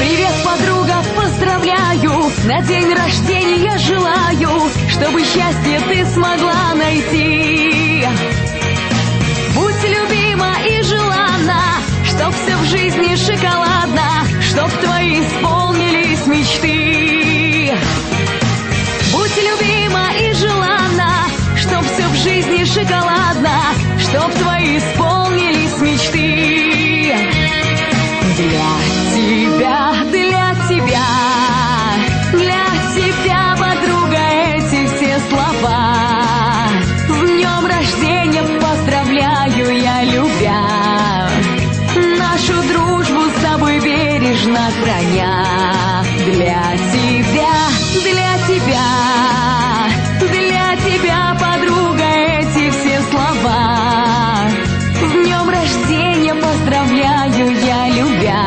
Привет, подруга, поздравляю, на день рождения желаю, чтобы счастье ты смогла найти. Будь любима и желанна, чтоб все в жизни шоколадно, чтоб твои исполнились мечты. Будь любима и желанна, чтоб все в жизни шоколадно, чтоб твои исполнились мечты. Для тебя, подруга, эти все слова. С днем рождения поздравляю я, любя, нашу дружбу с тобой бережно храня. Для тебя, подруга, эти все слова. С днем рождения поздравляю я, любя,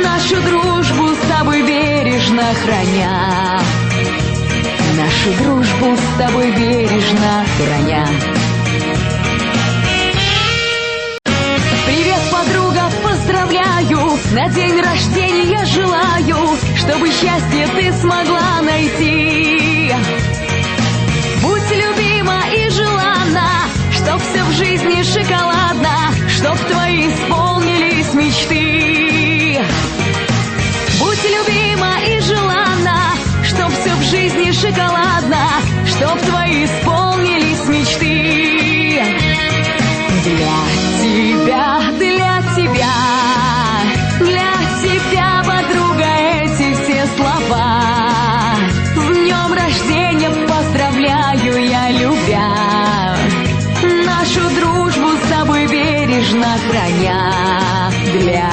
нашу дружбу с тобой бережно храня. Нашу дружбу с тобой бережно храня. Привет, подруга, поздравляю, на день рождения желаю, чтобы счастье ты смогла найти. Будь любима и желанна, чтоб все в жизни шоколадно, чтоб твои исполнились мечты. Будь любима и желанна, чтоб все в жизни шоколадно, чтоб твои исполнились мечты. Для тебя, подруга, эти все слова. С днем рождения поздравляю я, любя, нашу дружбу с тобой бережно храня. Для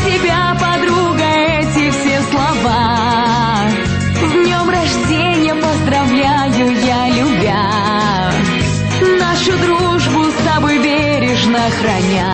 тебя, подруга, эти все слова. С днем рождения поздравляю я, любя, нашу дружбу с тобой бережно храня.